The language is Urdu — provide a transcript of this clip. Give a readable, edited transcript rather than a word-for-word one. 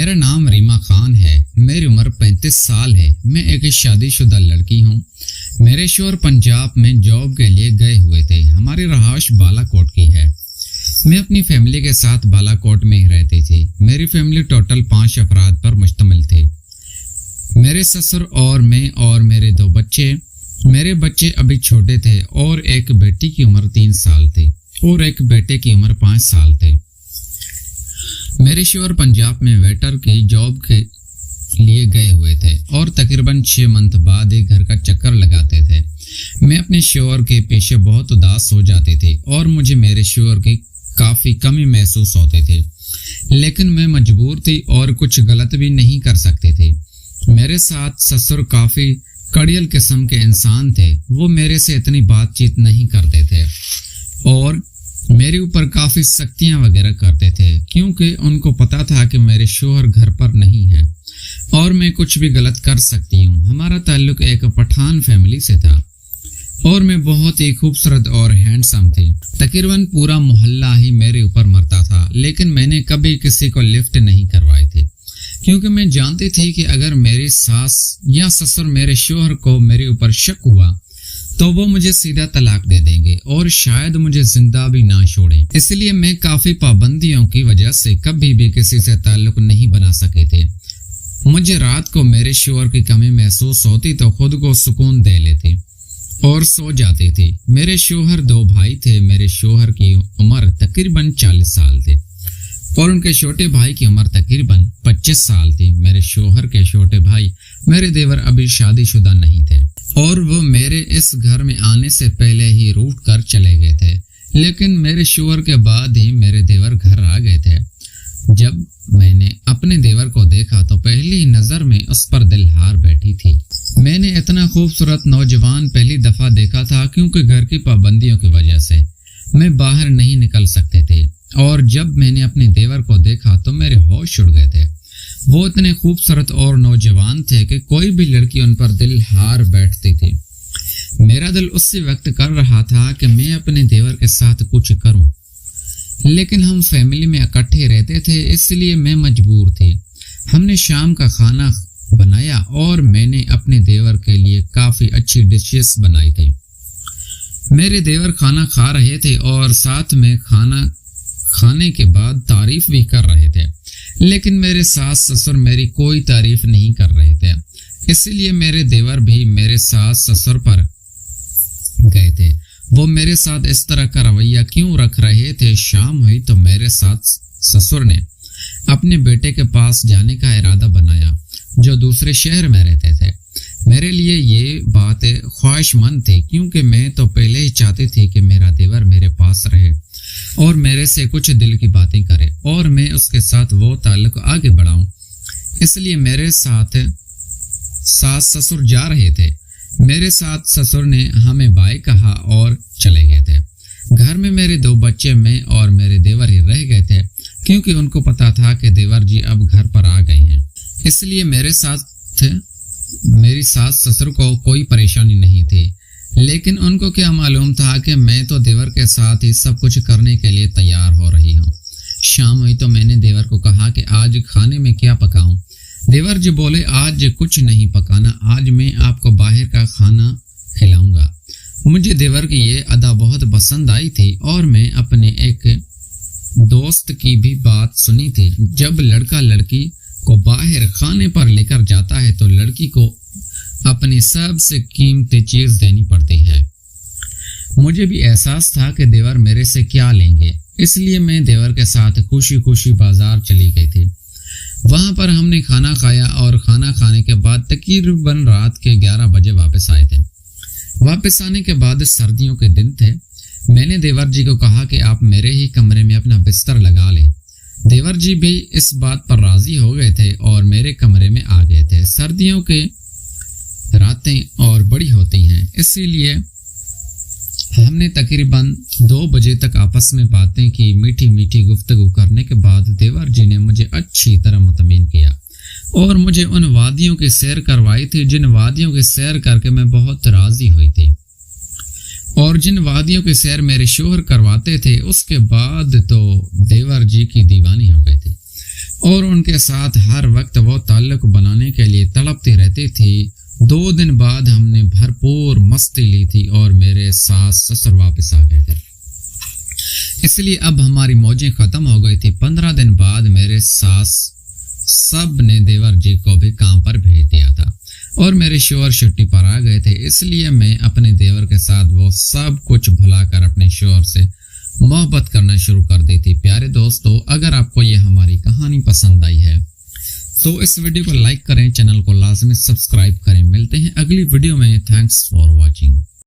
میرا نام ریما خان ہے، میری عمر 35 سال ہے۔ میں ایک شادی شدہ لڑکی ہوں۔ میرے شوہر پنجاب میں جاب کے لیے گئے ہوئے تھے۔ ہماری رہائش بالا کوٹ کی ہے۔ میں اپنی فیملی کے ساتھ بالا کوٹ میں ہی رہتی تھی۔ میری فیملی ٹوٹل 5 افراد پر مشتمل تھی۔ میرے سسر اور میں اور میرے 2 بچے۔ میرے بچے ابھی چھوٹے تھے اور ایک بیٹی کی عمر 3 سال تھی اور ایک بیٹے کی عمر 5 سال تھی۔ میرے شوہر پنجاب میں ویٹر کی جاب کے لیے گئے ہوئے تھے اور تقریباً 6 منتھ بعد ہی گھر کا چکر لگاتے تھے۔ میں اپنے شوہر کے پیچھے بہت اداس ہو جاتی تھی اور مجھے میرے شوہر کی کافی کمی محسوس ہوتی تھی، لیکن میں مجبور تھی اور کچھ غلط بھی نہیں کر سکتی تھی۔ میرے ساتھ سسر کافی کڑیل قسم کے انسان تھے۔ وہ میرے سے اتنی بات چیت نہیں کرتے تھے اور میرے اوپر کافی سختیاں وغیرہ کرتے تھے، کیونکہ ان کو پتا تھا کہ میرے شوہر گھر پر نہیں ہیں اور میں کچھ بھی غلط کر سکتی ہوں۔ ہمارا تعلق ایک پٹھان فیملی سے تھا اور میں بہت ہی خوبصورت اور ہینڈسم تھی۔ تقریباً پورا محلہ ہی میرے اوپر مرتا تھا، لیکن میں نے کبھی کسی کو لفٹ نہیں کروائی تھی، کیونکہ میں جانتی تھی کہ اگر میری ساس یا سسر میرے شوہر کو میرے اوپر شک ہوا تو وہ مجھے سیدھا طلاق دے دیں گے اور شاید مجھے زندہ بھی نہ چھوڑیں۔ اس لیے میں کافی پابندیوں کی وجہ سے کبھی بھی کسی سے تعلق نہیں بنا سکی تھی۔ مجھے رات کو میرے شوہر کی کمی محسوس ہوتی تو خود کو سکون دے لیتی اور سو جاتی تھی۔ میرے شوہر 2 بھائی تھے۔ میرے شوہر کی عمر تقریباً 40 سال تھی اور ان کے چھوٹے بھائی کی عمر تقریباً 25 سال تھی۔ میرے شوہر کے چھوٹے بھائی میرے دیور ابھی شادی شدہ نہیں تھے اور وہ میرے اس گھر میں آنے سے پہلے ہی روٹ کر چلے گئے تھے، لیکن میرے شوہر کے بعد ہی میرے دیور گھر آ گئے تھے۔ جب میں نے اپنے دیور کو دیکھا تو پہلی نظر میں اس پر دل ہار بیٹھی تھی۔ میں نے اتنا خوبصورت نوجوان پہلی دفعہ دیکھا تھا، کیونکہ گھر کی پابندیوں کی وجہ سے میں باہر نہیں نکل سکتے تھے، اور جب میں نے اپنے دیور کو دیکھا تو میرے ہوش اڑ گئے تھے۔ وہ اتنے خوبصورت اور نوجوان تھے کہ کوئی بھی لڑکی ان پر دل ہار بیٹھتی تھی۔ میرا دل اسی وقت کر رہا تھا کہ میں اپنے دیور کے ساتھ کچھ کروں، لیکن ہم فیملی میں اکٹھے رہتے تھے، اس لیے میں مجبور تھی۔ ہم نے شام کا کھانا بنایا اور میں نے اپنے دیور کے لیے کافی اچھی ڈشز بنائی تھی۔ میرے دیور کھانا کھا رہے تھے اور ساتھ میں کھانا کھانے کے بعد تعریف بھی کر رہے تھے، لیکن میرے ساس سسر میری کوئی تعریف نہیں کر رہے تھے، اس لیے میرے دیور بھی میرے ساس سسر پر گئے تھے۔ وہ میرے ساتھ اس طرح کا رویہ کیوں رکھ رہے تھے؟ شام ہوئی تو میرے ساتھ سسر نے اپنے بیٹے کے پاس جانے کا ارادہ بنایا، جو دوسرے شہر میں رہتے تھے۔ میرے لیے یہ بات خواہش مند تھی، کیونکہ میں تو پہلے ہی چاہتی تھی کہ میرا دیور میرے پاس رہے اور میرے سے کچھ دل کی باتیں کرے اور میں اس کے ساتھ وہ تعلق آگے بڑھاؤں۔ اس لیے میرے ساتھ ساس سسر جا رہے تھے۔ میرے ساتھ سسر نے ہمیں بائے کہا اور چلے گئے تھے۔ گھر میں میرے 2 بچے، میں اور میرے دیور ہی رہ گئے تھے، کیونکہ ان کو پتا تھا کہ دیور جی اب گھر پر آ گئے ہیں۔ اس لیے میری ساس سسر کو کوئی پریشانی نہیں تھی، لیکن ان کو کیا معلوم تھا کہ میں تو دیور کے ساتھ ہی سب کچھ کرنے کے لیے تیار ہو رہی ہوں۔ شام ہوئی تو میں نے دیور کو کہا کہ آج کھانے میں کیا پکاؤں؟ دیور جی بولے آج کچھ نہیں پکانا، آج میں آپ کو باہر کا کھانا کھلاؤں گا۔ مجھے دیور کی یہ ادا بہت پسند آئی تھی اور میں اپنے ایک دوست کی بھی بات سنی تھی۔ جب لڑکا لڑکی کو باہر کھانے پر لے کر جاتا ہے تو لڑکی کو اپنی سب سے قیمتی چیز دینی پڑتی ہے۔ مجھے بھی احساس تھا کہ دیور میرے سے کیا لیں گے، اس لیے میں دیور کے ساتھ خوشی خوشی بازار چلی گئی تھی۔ وہاں پر ہم نے کھانا کھایا اور کھانا کھانے کے بعد تقریباً رات کے 11 بجے واپس آئے تھے۔ واپس آنے کے بعد سردیوں کے دن تھے۔ میں نے دیور جی کو کہا کہ آپ میرے ہی کمرے میں اپنا بستر لگا لیں۔ دیور جی بھی اس بات پر راضی ہو گئے تھے اور میرے کمرے میں آ گئے تھے۔ سردیوں کے راتیں اور بڑی ہوتی ہیں، اسی لیے ہم نے تقریباً 2 بجے تک آپس میں باتیں کی۔ میٹھی میٹھی گفتگو کرنے کے بعد دیور جی نے مجھے اچھی طرح مطمئن کیا اور مجھے ان وادیوں کی سیر کروائی تھی جن وادیوں کی سیر کر کے میں بہت راضی ہوئی تھی، اور جن وادیوں کی سیر میرے شوہر کرواتے تھے اس کے بعد تو دیور جی کی دیوانی ہو گئی تھی۔ اور ان کے ساتھ ہر وقت وہ تعلق بنانے کے لیے تڑپتی رہتی تھی۔ 2 دن بعد ہم نے بھرپور مستی لی تھی اور میرے ساس سسر واپس آ گئے تھے، اس لیے اب ہماری موجیں ختم ہو گئی تھی۔ 15 دن بعد میرے ساس سب نے دیور جی کو بھی کام پر بھیج دیا تھا اور میرے شوہر چھٹی پر آ گئے تھے، اس لیے میں اپنے دیور کے ساتھ وہ سب کچھ بھلا کر اپنے شوہر سے محبت کرنا شروع کر دی تھی۔ پیارے دوستو، اگر آپ کو یہ ہماری کہانی پسند آئی ہے تو اس ویڈیو کو لائک کریں، چینل کو لازمی سبسکرائب کریں۔ ملتے ہیں اگلی ویڈیو میں۔ Thanks for watching.